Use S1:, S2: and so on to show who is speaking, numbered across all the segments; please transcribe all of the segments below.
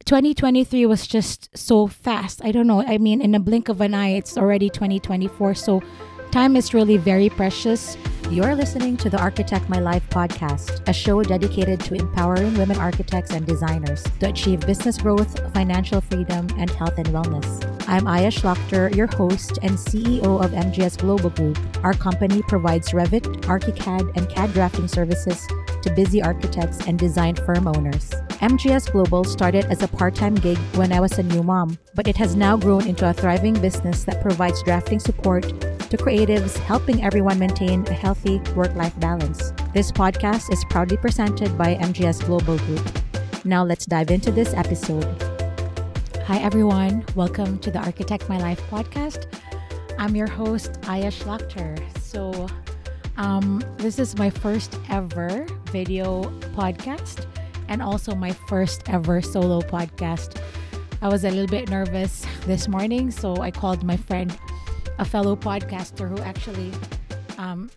S1: 2023 was just so fast. I don't know. I mean, in a blink of an eye, it's already 2024. So time is really very precious.
S2: You're listening to the Architect My Life podcast, a show dedicated to empowering women architects and designers to achieve business growth, financial freedom, and health and wellness. I'm Aya Schlachter, your host and CEO of MGS Global Group. Our company provides Revit, ArchiCAD, and CAD drafting services to busy architects and design firm owners. MGS Global started as a part-time gig when I was a new mom, but it has now grown into a thriving business that provides drafting support to creatives, helping everyone maintain a healthy work-life balance. This podcast is proudly presented by MGS Global Group. Now let's dive into this episode.
S1: Hi, everyone. Welcome to the Architect My Life podcast. I'm your host, Aya Schlachter. So, this is my first ever video podcast and also my first ever solo podcast. I was a little bit nervous this morning, so I called my friend, a fellow podcaster who actually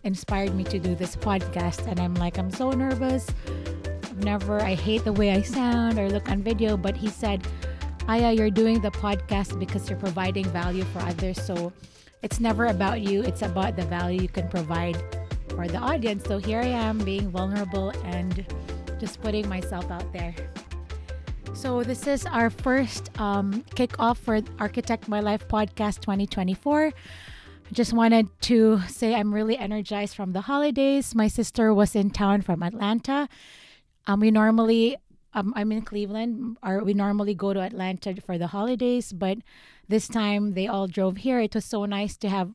S1: inspired me to do this podcast. And I'm like, I'm so nervous. I hate the way I sound or look on video. But he said, Aya, you're doing the podcast because you're providing value for others. So it's never about you. It's about the value you can provide for the audience. So here I am being vulnerable and just putting myself out there. So this is our first kickoff for Architect My Life podcast 2024. I just wanted to say I'm really energized from the holidays. My sister was in town from Atlanta. I'm in Cleveland. We normally go to Atlanta for the holidays, but this time they all drove here. It was so nice to have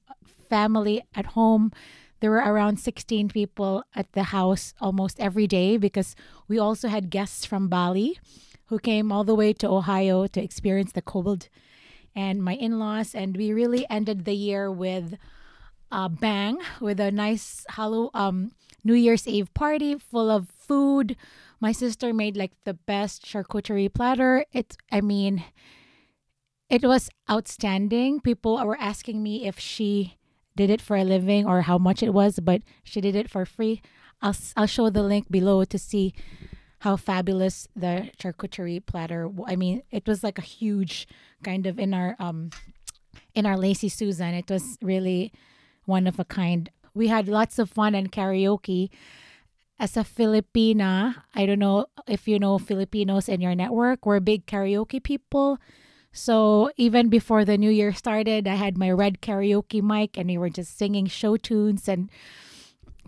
S1: family at home. There were around 16 people at the house almost every day because we also had guests from Bali who came all the way to Ohio to experience the cold, and my in-laws. And we really ended the year with a bang, with a nice New Year's Eve party full of food. My sister made like the best charcuterie platter. It was outstanding. People were asking me if she did it for a living or how much it was, but she did it for free. I'll show the link below to see how fabulous the charcuterie platter. It was like a huge kind of in our Lazy Susan. It was really one of a kind. We had lots of fun and karaoke. As a Filipina, I don't know if you know Filipinos in your network. We're big karaoke people. So even before the new year started, I had my red karaoke mic and we were just singing show tunes and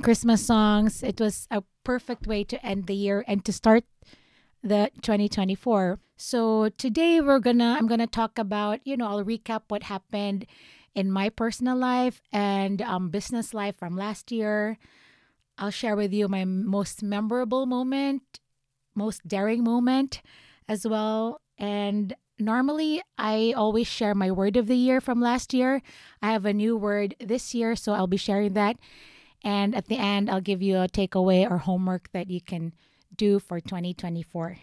S1: Christmas songs. It was a perfect way to end the year and to start the 2024. So today I'm gonna talk about, I'll recap what happened in my personal life and business life from last year. I'll share with you my most memorable moment, most daring moment as well. And normally, I always share my word of the year from last year. I have a new word this year, so I'll be sharing that. And at the end, I'll give you a takeaway or homework that you can do for 2024.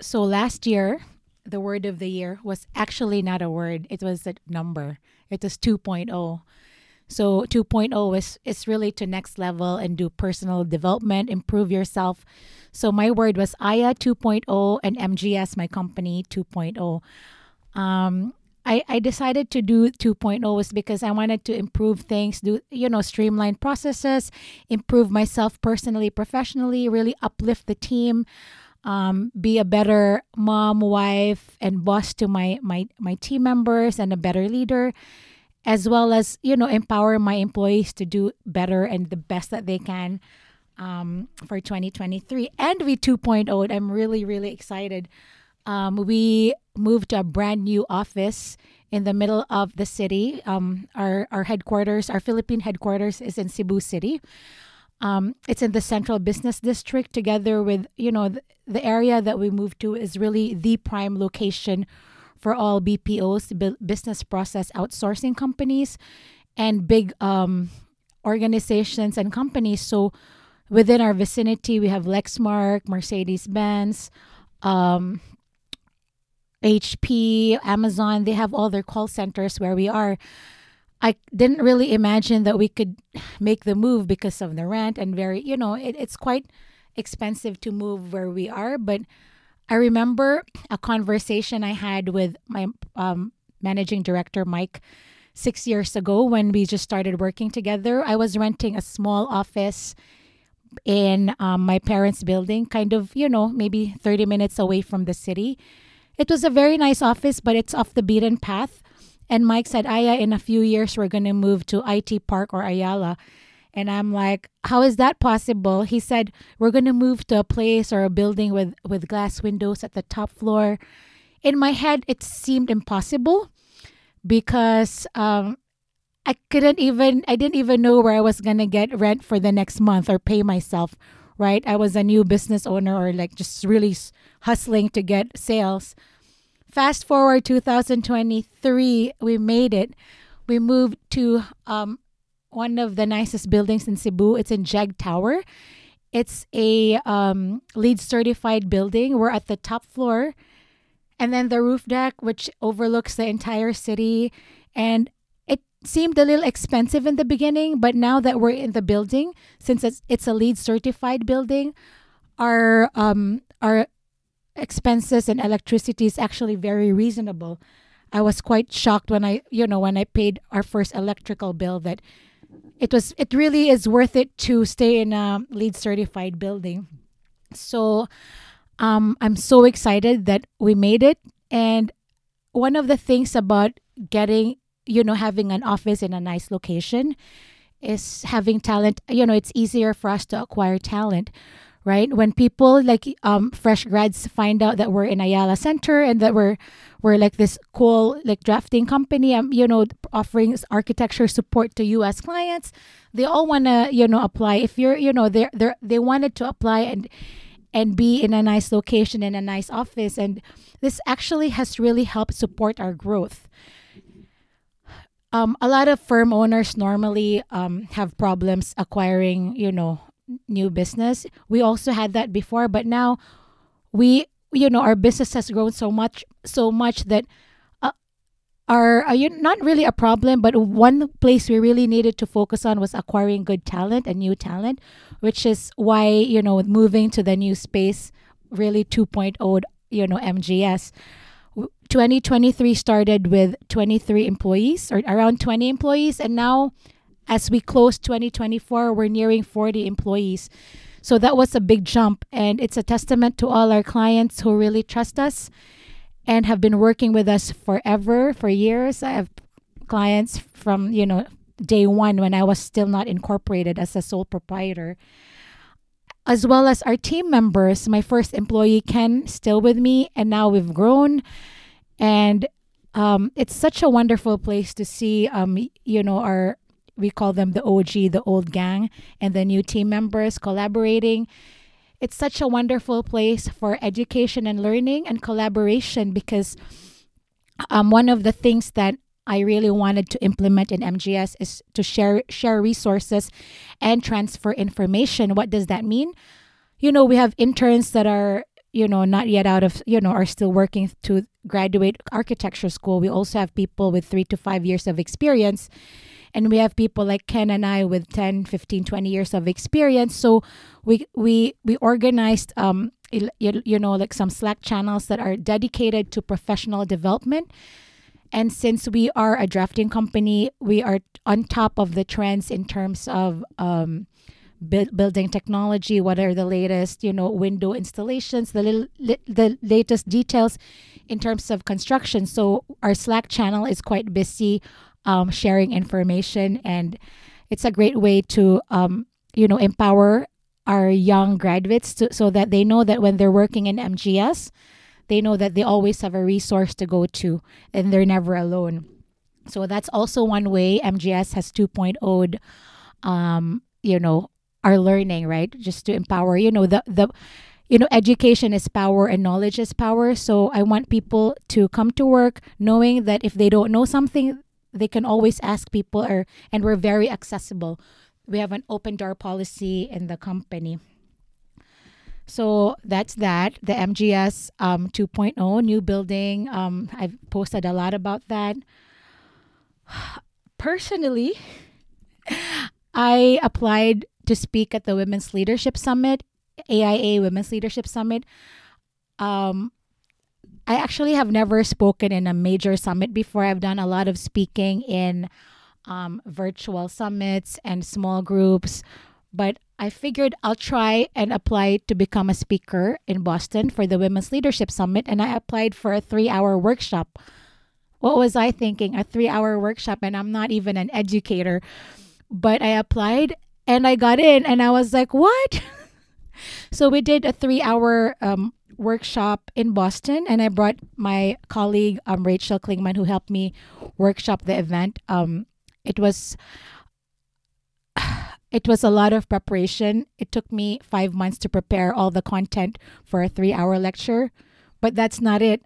S1: So last year, the word of the year was actually not a word. It was a number. It was 2.0. So 2.0 is really to next level and do personal development, improve yourself. So my word was Aya 2.0 and MGS, my company, 2.0. I decided to do 2.0 was because I wanted to improve things, streamline processes, improve myself personally, professionally, really uplift the team, be a better mom, wife, and boss to my team members and a better leader, as well as, empower my employees to do better and the best that they can for 2023. And with 2.0, I'm really, really excited. We moved to a brand new office in the middle of the city. Our headquarters, our Philippine headquarters is in Cebu City. It's in the central business district together with, the area that we moved to is really the prime location for all BPOs, business process outsourcing companies, and big organizations and companies. So within our vicinity, we have Lexmark, Mercedes-Benz, HP, Amazon. They have all their call centers where we are. I didn't really imagine that we could make the move because of the rent and it's quite expensive to move where we are. But I remember a conversation I had with my managing director, Mike, 6 years ago when we just started working together. I was renting a small office in my parents' building, kind of, maybe 30 minutes away from the city. It was a very nice office, but it's off the beaten path. And Mike said, Aya, in a few years, we're going to move to IT Park or Ayala. And I'm like, how is that possible? He said, we're going to move to a place or a building with glass windows at the top floor. In my head, it seemed impossible because I didn't even know where I was going to get rent for the next month or pay myself, right? I was a new business owner or like just really hustling to get sales. Fast forward 2023, we made it. We moved to one of the nicest buildings in Cebu. It's in Jeg Tower. It's a LEED certified building. We're at the top floor. And then the roof deck, which overlooks the entire city. And it seemed a little expensive in the beginning, but now that we're in the building, since it's a LEED certified building, our expenses and electricity is actually very reasonable. I was quite shocked when I paid our first electrical bill that it really is worth it to stay in a LEED certified building. So I'm so excited that we made it. And one of the things about getting, having an office in a nice location is having talent. It's easier for us to acquire talent, right? When people like fresh grads find out that we're in Ayala Center and that we're like this cool like drafting company, offering architecture support to U.S. clients, they all want to apply. If you're they wanted to apply and be in a nice location in a nice office, and this actually has really helped support our growth. A lot of firm owners normally have problems acquiring, new business. We also had that before, but now our business has grown so much that not really a problem, but one place we really needed to focus on was acquiring good talent and new talent, which is why, moving to the new space, really 2.0, MGS. 2023 started with 23 employees or around 20 employees. And now as we close 2024, we're nearing 40 employees. So that was a big jump. And it's a testament to all our clients who really trust us and have been working with us forever, for years. I have clients from, day one when I was still not incorporated as a sole proprietor, as well as our team members. My first employee, Ken, still with me, and now we've grown. And it's such a wonderful place to see, we call them the OG, the old gang, and the new team members collaborating. It's such a wonderful place for education and learning and collaboration because one of the things that I really wanted to implement in MGS is to share resources and transfer information. What does that mean? We have interns that are, not yet out of, are still working to graduate architecture school. We also have people with 3 to 5 years of experience. And we have people like Ken and I with 10, 15, 20 years of experience. So we organized, like some Slack channels that are dedicated to professional development. And since we are a drafting company, we are on top of the trends in terms of building technology. What are the latest, window installations, the latest details in terms of construction. So our Slack channel is quite busy sharing information, and it's a great way to empower our young graduates so that they know that when they're working in MGS, they know that they always have a resource to go to and they're never alone. So that's also one way MGS has 2.0'd, our learning, right? Just to empower, education is power and knowledge is power. So I want people to come to work knowing that if they don't know something, they can always ask people, and we're very accessible. We have an open door policy in the company. So that's that. The MGS 2.0 new building. I've posted a lot about that. Personally, I applied to speak at the Women's Leadership Summit, AIA Women's Leadership Summit. Um, I actually have never spoken in a major summit before. I've done a lot of speaking in virtual summits and small groups, but I figured I'll try and apply to become a speaker in Boston for the Women's Leadership Summit. And I applied for a 3 hour workshop. What was I thinking? A 3 hour workshop, and I'm not even an educator, but I applied and I got in, and I was like, what? So we did a 3 hour workshop in Boston, and I brought my colleague Rachel Klingman, who helped me workshop the event. It was it was a lot of preparation. It took me 5 months to prepare all the content for a 3 hour lecture, but that's not it.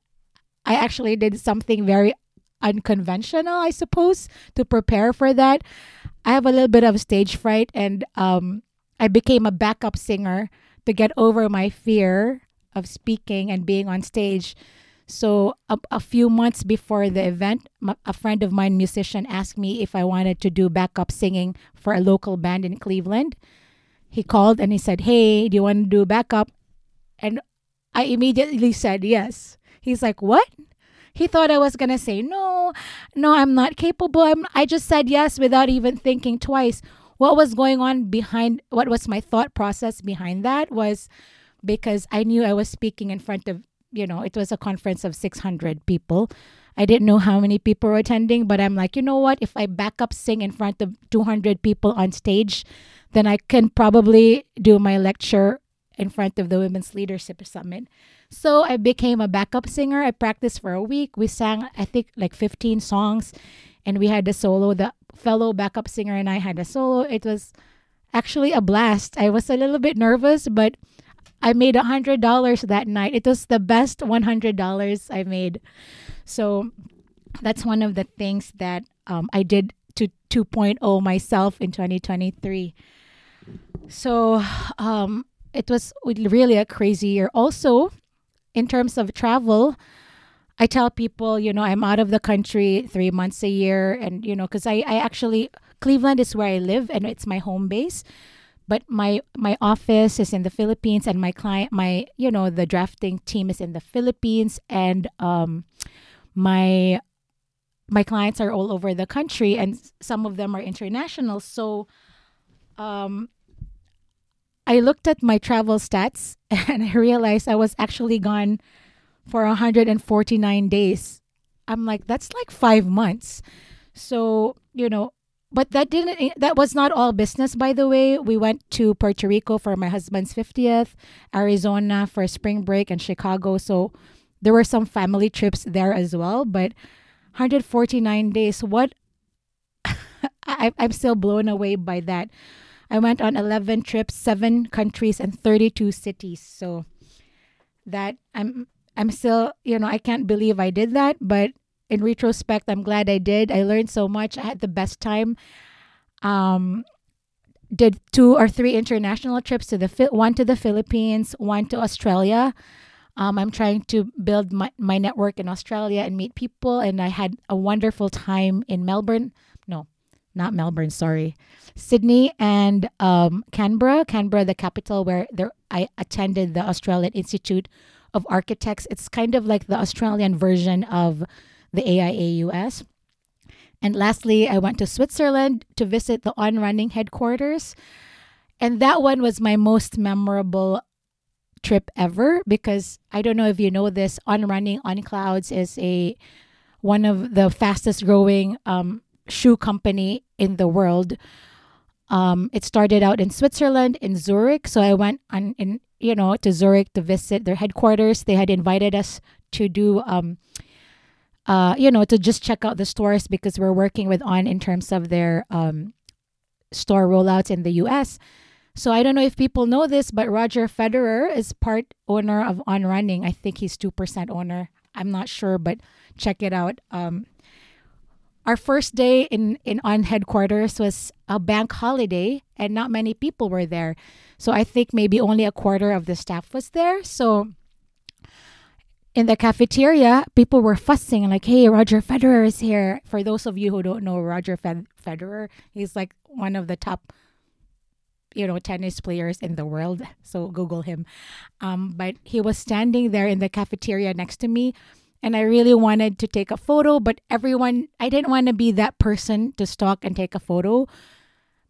S1: I actually did something very unconventional, I suppose, to prepare for that. I have a little bit of stage fright, and I became a backup singer to get over my fear of speaking and being on stage. So a few months before the event, a friend of mine, musician, asked me if I wanted to do backup singing for a local band in Cleveland. He called and he said, "Hey, do you want to do backup?" And I immediately said yes. He's like, "What?" He thought I was gonna say no, no, I'm not capable. I just said yes without even thinking twice. What was going on behind? What was my thought process behind that? Was because I knew I was speaking in front of, it was a conference of 600 people. I didn't know how many people were attending, but I'm like, you know what? If I back up sing in front of 200 people on stage, then I can probably do my lecture in front of the Women's Leadership Summit. So I became a backup singer. I practiced for a week. We sang, I think, like 15 songs, and we had a solo. The fellow backup singer and I had a solo. It was actually a blast. I was a little bit nervous, but I made $100 that night. It was the best $100 I made. So that's one of the things that I did to 2.0 myself in 2023. So it was really a crazy year. Also, in terms of travel, I tell people, I'm out of the country 3 months a year. And, because I actually, Cleveland is where I live and it's my home base. But my office is in the Philippines, and my client, the drafting team is in the Philippines, and my clients are all over the country, and some of them are international. So I looked at my travel stats and I realized I was actually gone for 149 days. I'm like, that's like 5 months. So, but that was not all business, by the way. We went to Puerto Rico for my husband's 50th, Arizona for spring break, and Chicago. So there were some family trips there as well. But 149 days, what? I'm still blown away by that. I went on 11 trips, 7 countries, and 32 cities. So that I'm still, I can't believe I did that. But in retrospect, I'm glad I did. I learned so much. I had the best time. Did 2 or 3 international trips, one to the Philippines, one to Australia. I'm trying to build my network in Australia and meet people. And I had a wonderful time in Melbourne. No, not Melbourne, sorry. Sydney and Canberra, the capital where I attended the Australian Institute of Architects. It's kind of like the Australian version of the AIAUS. And lastly, I went to Switzerland to visit the On Running headquarters. And that one was my most memorable trip ever, because I don't know if you know this, On Running on Clouds is one of the fastest growing shoe company in the world. It started out in Switzerland, in Zurich. So I went to Zurich to visit their headquarters. They had invited us to do to just check out the stores, because we're working with On in terms of their store rollouts in the US. So I don't know if people know this, but Roger Federer is part owner of On Running. I think he's 2% owner. I'm not sure, but check it out. Our first day in On headquarters was a bank holiday, and not many people were there. So I think maybe only a quarter of the staff was there. So in the cafeteria, people were fussing like, "Hey, Roger Federer is here." For those of you who don't know Roger Federer, he's like one of the top tennis players in the world. So Google him. But he was standing there in the cafeteria next to me, and I really wanted to take a photo, but I didn't want to be that person to stalk and take a photo.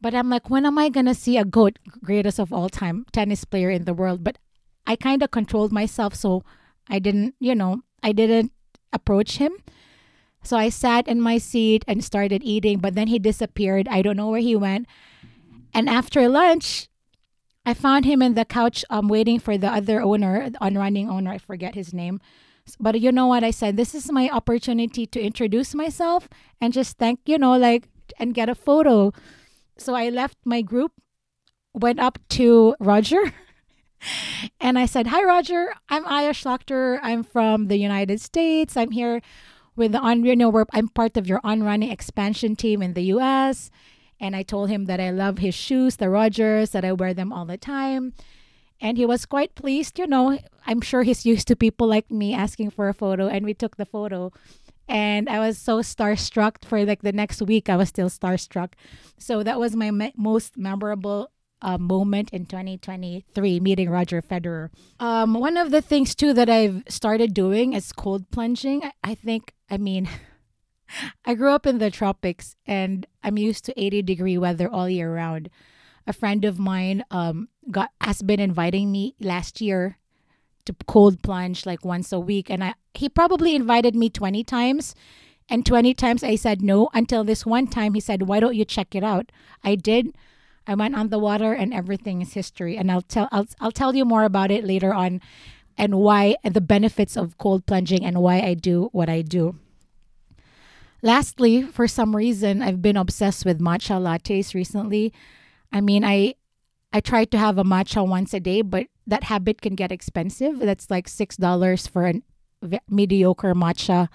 S1: But I'm like, when am I going to see a GOAT, greatest of all time tennis player in the world? But I kind of controlled myself. So I didn't approach him. So I sat in my seat and started eating, but then he disappeared. I don't know where he went. And after lunch, I found him in the couch waiting for the other owner, the unrunning owner. I forget his name. But you know what I said? This is my opportunity to introduce myself and just thank, and get a photo. So I left my group, went up to Roger, and I said, "Hi, Roger. I'm Aya Schlachter. I'm from the United States. I'm here with the I'm part of your on-running expansion team in the U.S." And I told him that I love his shoes, the Rogers, that I wear them all the time. And he was quite pleased. I'm sure he's used to people like me asking for a photo, and we took the photo. And I was so starstruck for like the next week. I was still starstruck. So that was my most memorable moment in 2023, meeting Roger Federer. One of the things too that I've started doing is cold plunging. I grew up in the tropics, and I'm used to 80-degree weather all year round. A friend of mine has been inviting me last year to cold plunge like once a week, and he probably invited me 20 times, and 20 times I said no, until this one time he said, "Why don't you check it out?" I did. I went on the water, and everything is history, and I'll tell you more about it later on, and why, and the benefits of cold plunging, and why I do what I do. Lastly, for some reason, I've been obsessed with matcha lattes recently. I try to have a matcha once a day, but that habit can get expensive. That's like $6 for a mediocre matcha.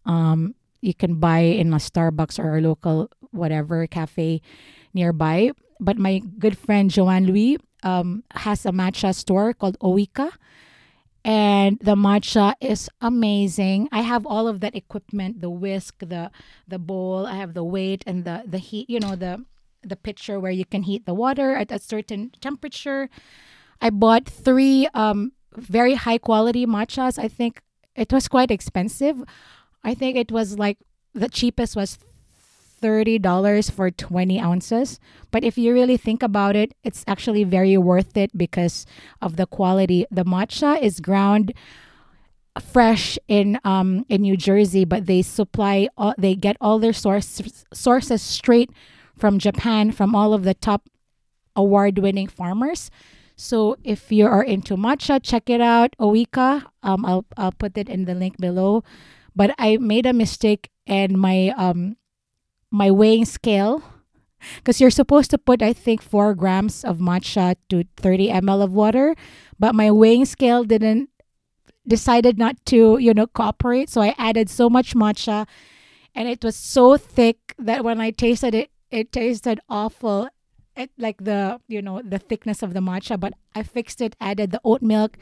S1: You can buy in a Starbucks or a local whatever cafe nearby. But my good friend Joanne Louis has a matcha store called Oika, and the matcha is amazing. I have all of that equipment: the whisk, the bowl. I have the weight and the heat. The pitcher where you can heat the water at a certain temperature. I bought 3 very high quality matchas. I think it was quite expensive. I think it was like the cheapest was $30 for 20 ounces. But if you really think about it, it's actually very worth it because of the quality. The matcha is ground fresh in New Jersey, but they get all their sources straight from Japan, from all of the top award-winning farmers. So if you are into matcha, check it out, Oika. I'll put it in the link below. But I made a mistake, and my weighing scale, because you're supposed to put, I think, 4 grams of matcha to 30 ml of water, but my weighing scale decided not to cooperate. So I added so much matcha, and it was so thick that when I tasted it, it tasted awful. Like the thickness of the matcha, but I fixed it, added the oat milk,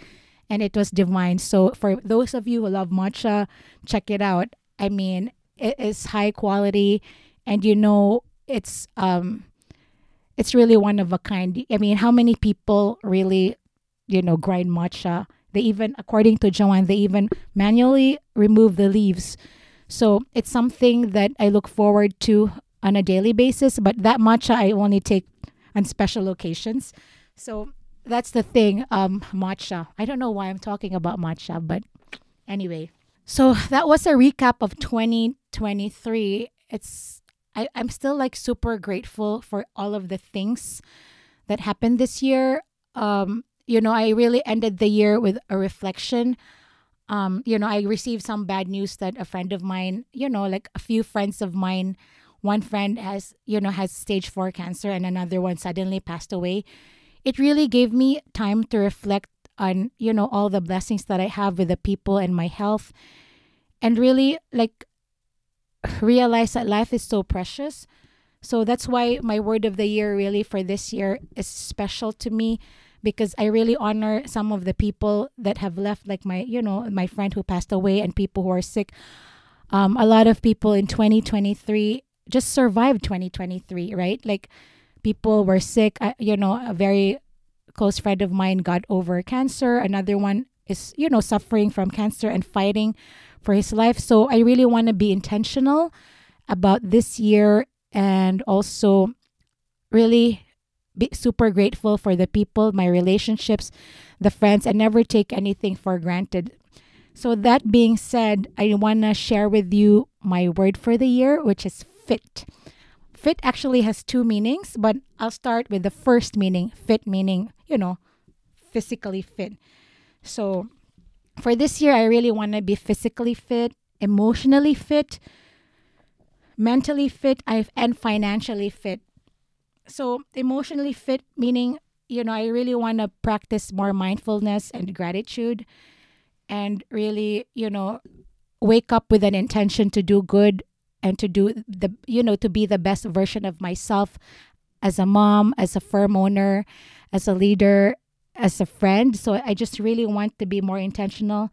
S1: and it was divine. So for those of you who love matcha, check it out. It is high quality, and it's really one of a kind. How many people really grind matcha? They even, according to Joanne, they even manually remove the leaves. So it's something that I look forward to on a daily basis, but that matcha I only take on special occasions. So that's the thing, matcha. I don't know why I'm talking about matcha, but anyway. So that was a recap of 2023. I'm still like super grateful for all of the things that happened this year. I really ended the year with a reflection. I received some bad news that a friend of mine, like a few friends of mine, one friend has stage 4 cancer, and another one suddenly passed away. It really gave me time to reflect on, all the blessings that I have with the people and my health, and really like realize that life is so precious. So that's why my word of the year really for this year is special to me, because I really honor some of the people that have left, like my friend who passed away, and people who are sick. A lot of people in 2023 just survived 2023, right? Like People were sick. A very close friend of mine got over cancer. Another one is, suffering from cancer and fighting for his life. So I really want to be intentional about this year, and also really be super grateful for the people, my relationships, the friends, and never take anything for granted. So, that being said, I want to share with you my word for the year, which is fit. Fit actually has two meanings, but I'll start with the first meaning, fit, meaning, physically fit. So, for this year, I really want to be physically fit, emotionally fit, mentally fit, and financially fit. So, emotionally fit, meaning, I really want to practice more mindfulness and gratitude, and really, wake up with an intention to do good, and to do to be the best version of myself as a mom, as a firm owner, as a leader, as a friend. So I just really want to be more intentional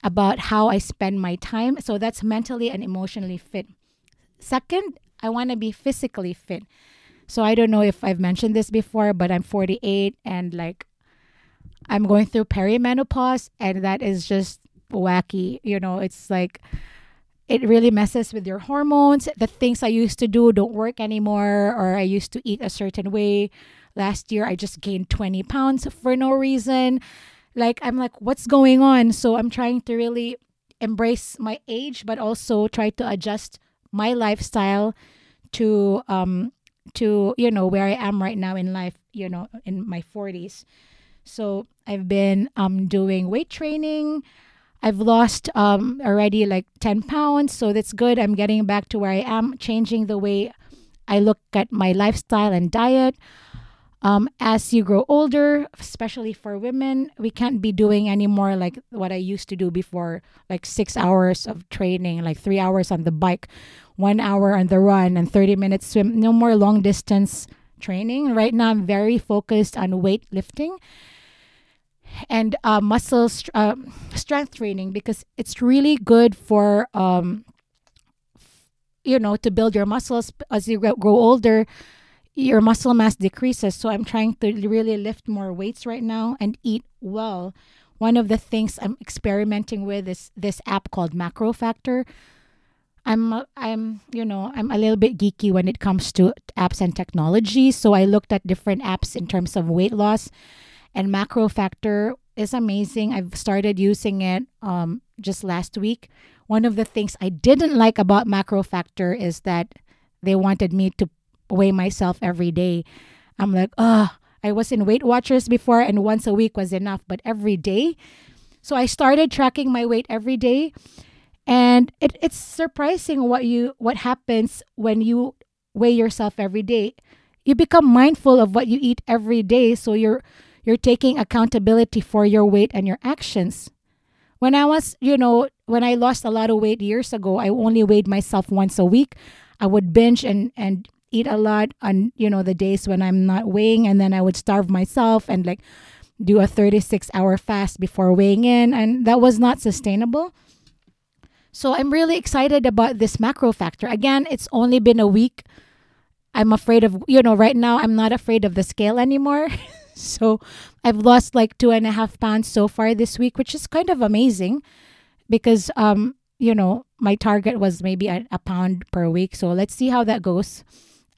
S1: about how I spend my time. So that's mentally and emotionally fit. Second, I want to be physically fit. So I don't know if I've mentioned this before, but I'm 48, and like I'm going through perimenopause, and that is just wacky. It's like it really messes with your hormones. The things I used to do don't work anymore, or I used to eat a certain way. Last year, I just gained 20 pounds for no reason. Like, I'm like, what's going on? So I'm trying to really embrace my age, but also try to adjust my lifestyle to where I am right now in life, in my 40s. So I've been doing weight training. I've lost already like 10 pounds, so that's good. I'm getting back to where I am, changing the way I look at my lifestyle and diet. As you grow older, especially for women, we can't be doing anymore like what I used to do before, like 6 hours of training, like 3 hours on the bike, 1 hour on the run, and 30 minutes swim. No more long distance training. Right now, I'm very focused on weightlifting and strength training, because it's really good for to build your muscles. As you grow older, your muscle mass decreases. So I'm trying to really lift more weights right now and eat well. One of the things I'm experimenting with is this app called Macro Factor. I'm a little bit geeky when it comes to apps and technology. So I looked at different apps in terms of weight loss, and Macro Factor is amazing. I've started using it just last week. One of the things I didn't like about Macro Factor is that they wanted me to weigh myself every day. I'm like, I was in Weight Watchers before, and once a week was enough, but every day. So I started tracking my weight every day, and it's surprising what happens when you weigh yourself every day. You become mindful of what you eat every day, so you're taking accountability for your weight and your actions. When I was, when I lost a lot of weight years ago, I only weighed myself once a week. I would binge and eat a lot on, the days when I'm not weighing, and then I would starve myself and like do a 36-hour fast before weighing in, and that was not sustainable. So I'm really excited about this Macro Factor. Again, it's only been a week. I'm afraid of, right now I'm not afraid of the scale anymore. So I've lost like 2.5 pounds so far this week, which is kind of amazing because, my target was maybe a pound per week. So let's see how that goes.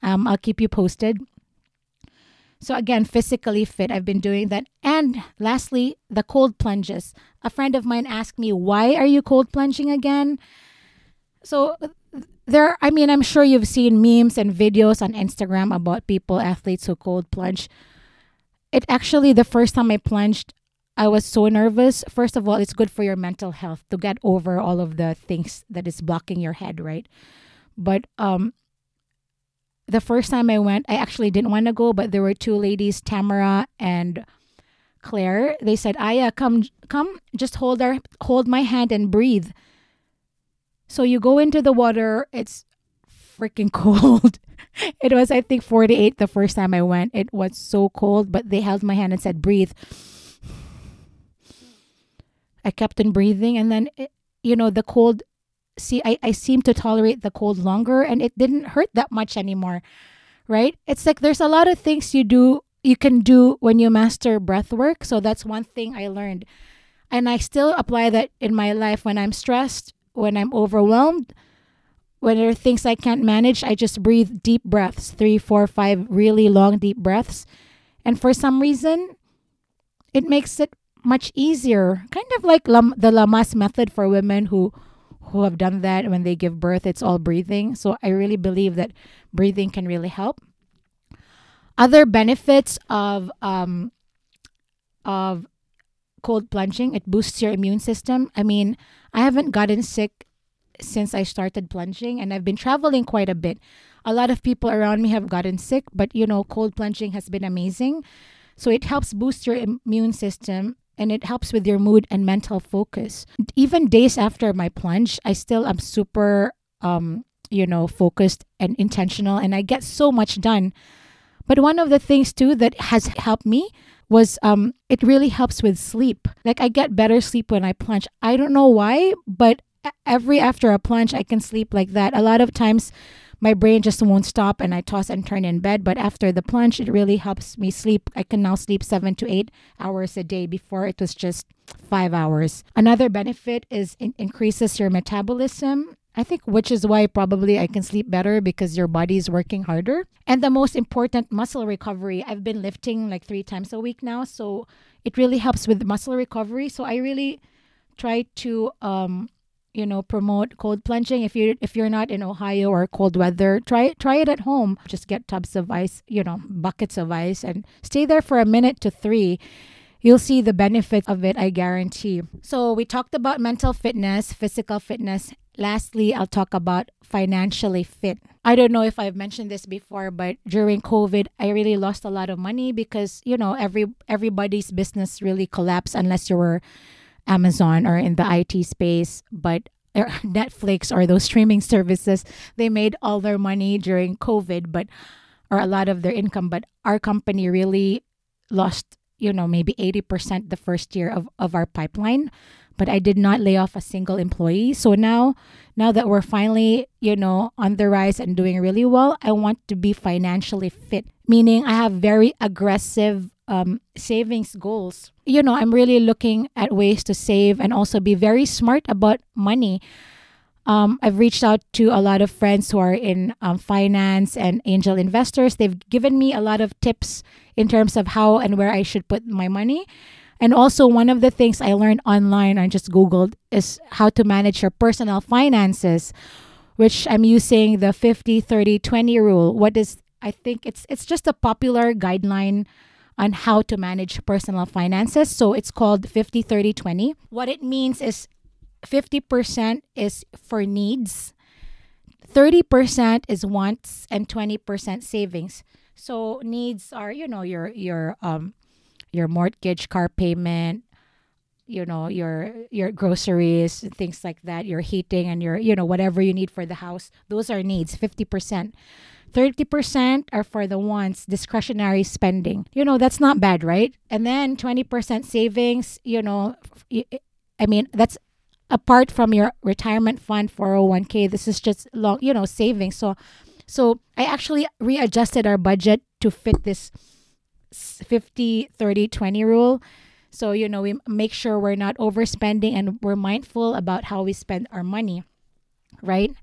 S1: I'll keep you posted. So again, physically fit, I've been doing that. And lastly, the cold plunges. A friend of mine asked me, why are you cold plunging again? So I'm sure you've seen memes and videos on Instagram about athletes who cold plunge. It actually, the first time I plunged, I was so nervous. First of all, it's good for your mental health to get over all of the things that is blocking your head, right? But the first time I went, I actually didn't want to go, but there were two ladies, Tamara and Claire. They said, Aya, come, just hold my hand and breathe. So you go into the water, it's freaking cold. It was, I think, 48 the first time I went. It was so cold, but they held my hand and said, breathe. I kept on breathing, and then, the cold, I seem to tolerate the cold longer, and it didn't hurt that much anymore. right? It's like there's a lot of things you can do when you master breath work. So that's one thing I learned. And I still apply that in my life when I'm stressed, when I'm overwhelmed, when there are things I can't manage, I just breathe deep breaths, 3, 4, 5 really long deep breaths. And for some reason, it makes it much easier. Kind of like the Lamas method for women who have done that when they give birth. It's all breathing. So I really believe that breathing can really help. Other benefits of cold plunging, it boosts your immune system. I mean, I haven't gotten sick since I started plunging, and I've been traveling quite a bit. A lot of people around me have gotten sick, but cold plunging has been amazing. So it helps boost your immune system, and it helps with your mood and mental focus. Even days after my plunge, I still am super focused and intentional, and I get so much done. But one of the things too that has helped me was it really helps with sleep. Like I get better sleep when I plunge. I don't know why, but after a plunge I can sleep like that. A lot of times my brain just won't stop and I toss and turn in bed, but after the plunge it really helps me sleep. I can now sleep 7 to 8 hours a day. Before it was just 5 hours. Another benefit is it increases your metabolism. I think which is why probably I can sleep better because your body is working harder. And the most important, muscle recovery. I've been lifting like 3 times a week now, so it really helps with muscle recovery. So I really try to promote cold plunging. If you're not in Ohio or cold weather, try it at home. Just get tubs of ice, buckets of ice, and stay there for a minute to 3. You'll see the benefits of it, I guarantee. So we talked about mental fitness, physical fitness. Lastly, I'll talk about financially fit. I don't know if I've mentioned this before, but during COVID, I really lost a lot of money because, everybody's business really collapsed unless you were Amazon or in the IT space. But Netflix or those streaming services, they made all their money during COVID, or a lot of their income. But our company really lost, maybe 80% the first year of our pipeline. But I did not lay off a single employee. So now that we're finally, on the rise and doing really well, I want to be financially fit, meaning I have very aggressive savings goals. I'm really looking at ways to save and also be very smart about money. I've reached out to a lot of friends who are in finance and angel investors. They've given me a lot of tips in terms of how and where I should put my money. And also one of the things I learned online, I just Googled, is how to manage your personal finances, which I'm using the 50-30-20 rule. I think it's just a popular guideline on how to manage personal finances. So it's called 50-30-20. What it means is 50% is for needs, 30% is wants, and 20% savings. So needs are, your mortgage, car payment, your groceries, things like that, your heating and your, whatever you need for the house. Those are needs, 50%. 30% are for the wants, discretionary spending. That's not bad, right? And then 20% savings, that's apart from your retirement fund, 401k. This is just long, savings. So I actually readjusted our budget to fit this 50-30-20 rule. So, we make sure we're not overspending and we're mindful about how we spend our money, right?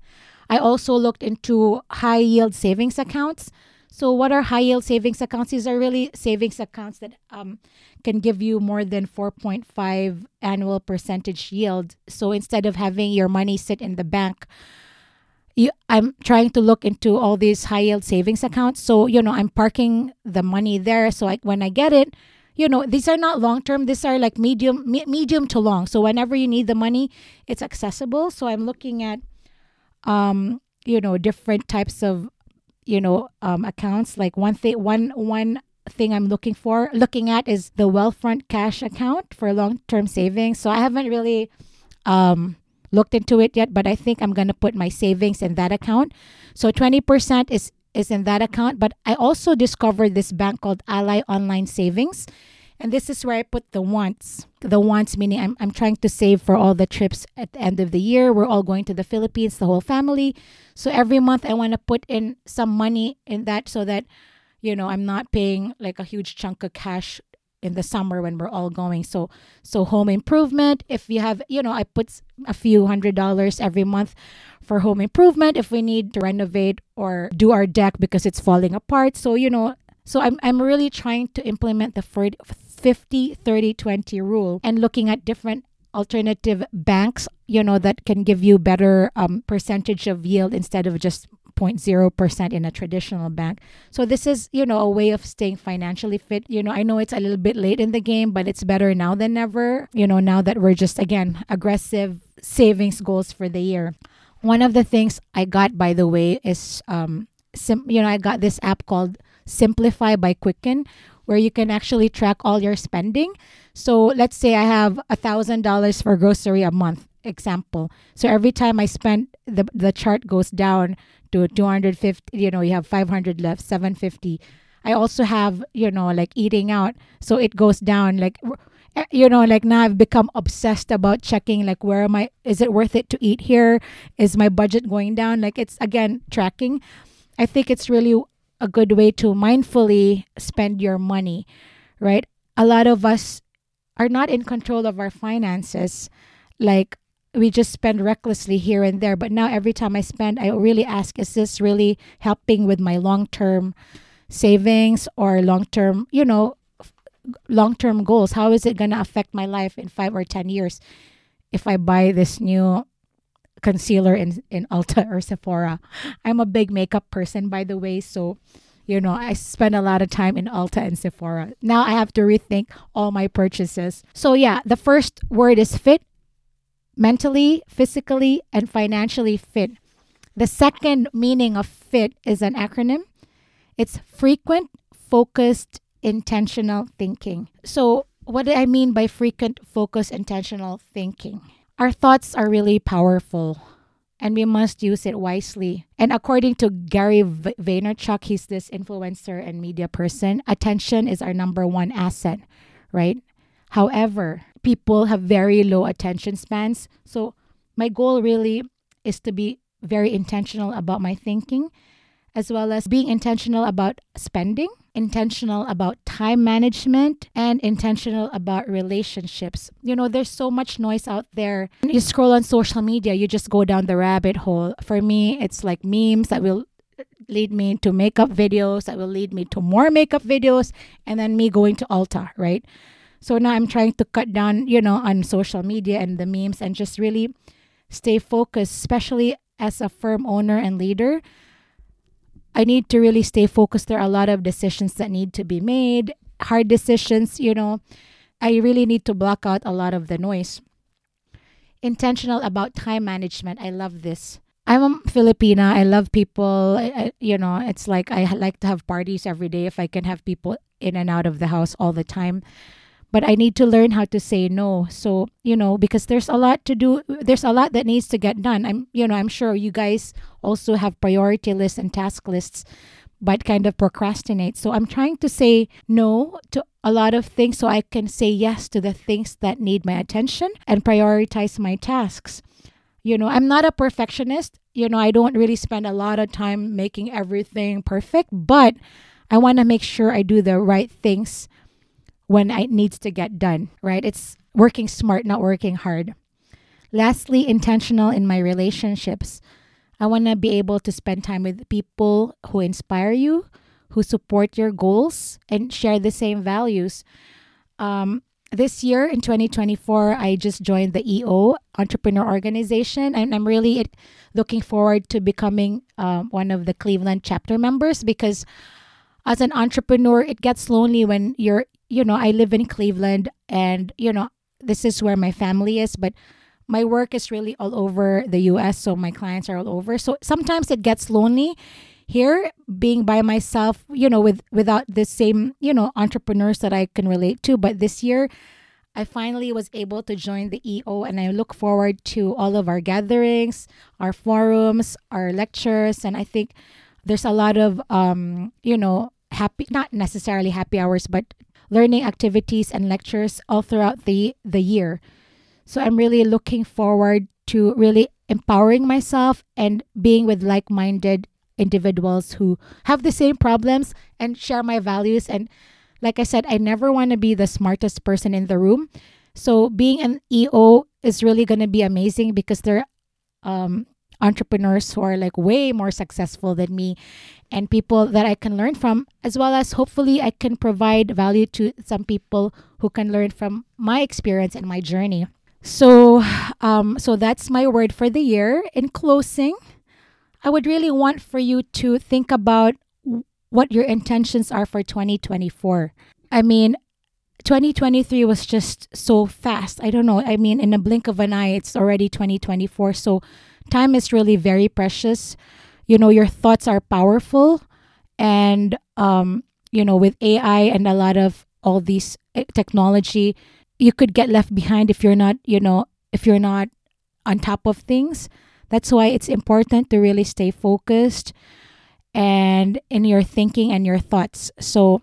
S1: I also looked into high yield savings accounts. So what are high yield savings accounts? These are really savings accounts that can give you more than 4.5 annual percentage yield. So instead of having your money sit in the bank, I'm trying to look into all these high yield savings accounts. So, I'm parking the money there. So when I get it, these are not long term. These are like medium to long. So whenever you need the money, it's accessible. So I'm looking at, different types of, accounts. Like one thing I'm looking at is the Wealthfront cash account for long-term savings. So I haven't really, looked into it yet, but I think I'm going to put my savings in that account. So 20% is in that account. But I also discovered this bank called Ally Online Savings. And this is where I put the wants. The wants meaning I'm trying to save for all the trips at the end of the year. We're all going to the Philippines, the whole family. So every month I want to put in some money in that so that, I'm not paying like a huge chunk of cash in the summer when we're all going. So home improvement, if you have, I put a few $100s every month for home improvement if we need to renovate or do our deck because it's falling apart. So I'm really trying to implement the 50-30-20 rule and looking at different alternative banks, that can give you better percentage of yield instead of just 0.0% in a traditional bank. So this is, a way of staying financially fit. I know it's a little bit late in the game, but it's better now than never, now that we're just, again, aggressive savings goals for the year. One of the things I got, by the way, is, I got this app called Simplify by Quicken, where you can actually track all your spending. So let's say I have $1,000 for grocery a month, example. So every time I spend, the chart goes down to 250, you have 500 left, 750. I also have, like eating out. So it goes down like, like now I've become obsessed about checking like where am I, is it worth it to eat here? Is my budget going down? Like it's again, tracking. I think it's really a good way to mindfully spend your money, right? A lot of us are not in control of our finances. Like we just spend recklessly here and there. But now every time I spend, I really ask, is this really helping with my long-term savings or long-term goals? How is it going to affect my life in 5 or 10 years if I buy this new concealer in Ulta or Sephora? I'm a big makeup person, by the way, so I spend a lot of time in Ulta and Sephora. Now I have to rethink all my purchases. So yeah, the first word is fit. Mentally, physically, and financially fit. The second meaning of fit is an acronym. It's frequent, focused, intentional thinking. So what do I mean by frequent, focused, intentional thinking? Our thoughts are really powerful and we must use it wisely. And according to Gary Vaynerchuk, he's this influencer and media person, attention is our number one asset, right? However, people have very low attention spans. So my goal really is to be very intentional about my thinking, as well as being intentional about spending, intentional about time management, and intentional about relationships. There's so much noise out there. You scroll on social media, you just go down the rabbit hole. For me, it's like memes that will lead me to makeup videos, that will lead me to more makeup videos, and then me going to Ulta, right? So now I'm trying to cut down, on social media and the memes and just really stay focused, especially as a firm owner and leader. I need to really stay focused. There are a lot of decisions that need to be made, hard decisions, I really need to block out a lot of the noise. Intentional about time management. I love this. I'm a Filipina. I love people. It's like I like to have parties every day if I can have people in and out of the house all the time. But I need to learn how to say no. So, because there's a lot to do. There's a lot that needs to get done. I'm sure you guys also have priority lists and task lists, but kind of procrastinate. So I'm trying to say no to a lot of things so I can say yes to the things that need my attention and prioritize my tasks. I'm not a perfectionist. I don't really spend a lot of time making everything perfect, but I want to make sure I do the right things when it needs to get done, right? It's working smart, not working hard. Lastly, intentional in my relationships. I want to be able to spend time with people who inspire you, who support your goals, and share the same values. This year in 2024, I just joined the EO Entrepreneur Organization, and I'm really looking forward to becoming one of the Cleveland chapter members, because as an entrepreneur, it gets lonely when I live in Cleveland and, this is where my family is, but my work is really all over the US. So my clients are all over. So sometimes it gets lonely here being by myself, without the same, entrepreneurs that I can relate to. But this year, I finally was able to join the EO and I look forward to all of our gatherings, our forums, our lectures. And I think there's a lot of, happy, not necessarily happy hours, but learning activities and lectures all throughout the year. So I'm really looking forward to really empowering myself and being with like-minded individuals who have the same problems and share my values. And like I said, I never want to be the smartest person in the room. So being an EO is really going to be amazing because they're entrepreneurs who are like way more successful than me and people that I can learn from, as well as hopefully I can provide value to some people who can learn from my experience and my journey. So that's my word for the year. In closing, I would really want for you to think about what your intentions are for 2024. I mean, 2023 was just so fast. I don't know. I mean, in a blink of an eye, it's already 2024. So time is really very precious. You know, your thoughts are powerful. And, with AI and a lot of all these technology, you could get left behind if you're not, if you're not on top of things. That's why it's important to really stay focused and in your thinking and your thoughts. So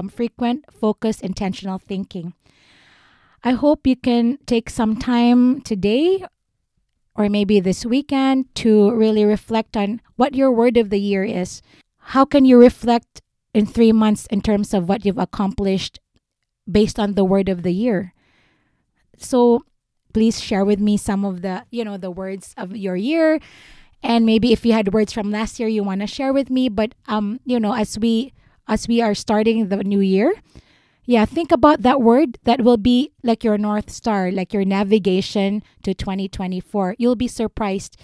S1: frequent, focused, intentional thinking. I hope you can take some time today or maybe this weekend to really reflect on what your word of the year is. How can you reflect in 3 months in terms of what you've accomplished based on the word of the year? So please share with me some of the words of your year. And maybe if you had words from last year you want to share with me. But as we are starting the new year, think about that word that will be like your North Star, like your navigation to 2024. You'll be surprised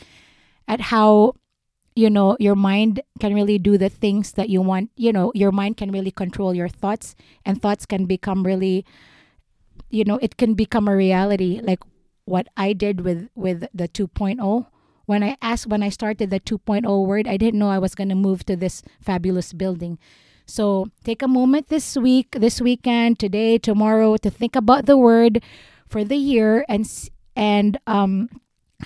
S1: at how, your mind can really do the things that you want. Your mind can really control your thoughts, and thoughts can become really, it can become a reality. Like what I did with the 2.0. When I started the 2.0 word, I didn't know I was going to move to this fabulous building. So take a moment this week, this weekend, today, tomorrow to think about the word for the year and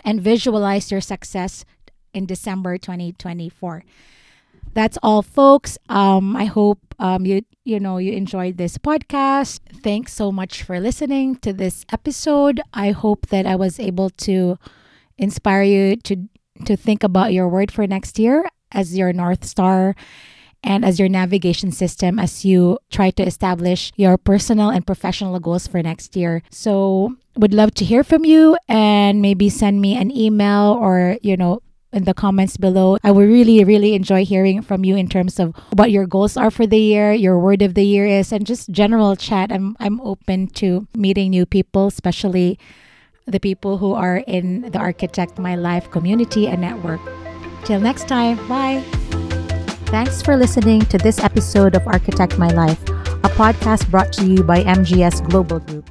S1: visualize your success in December 2024. That's all, folks. I hope you enjoyed this podcast. Thanks so much for listening to this episode. I hope that I was able to inspire you to think about your word for next year as your North Star and as your navigation system as you try to establish your personal and professional goals for next year. So would love to hear from you and maybe send me an email or, in the comments below. I would really, really enjoy hearing from you in terms of what your goals are for the year, your word of the year is, and just general chat. I'm open to meeting new people, especially the people who are in the Architect My Life community and network. Till next time, bye.
S2: Thanks for listening to this episode of Architect My Life, a podcast brought to you by MGS Global Group.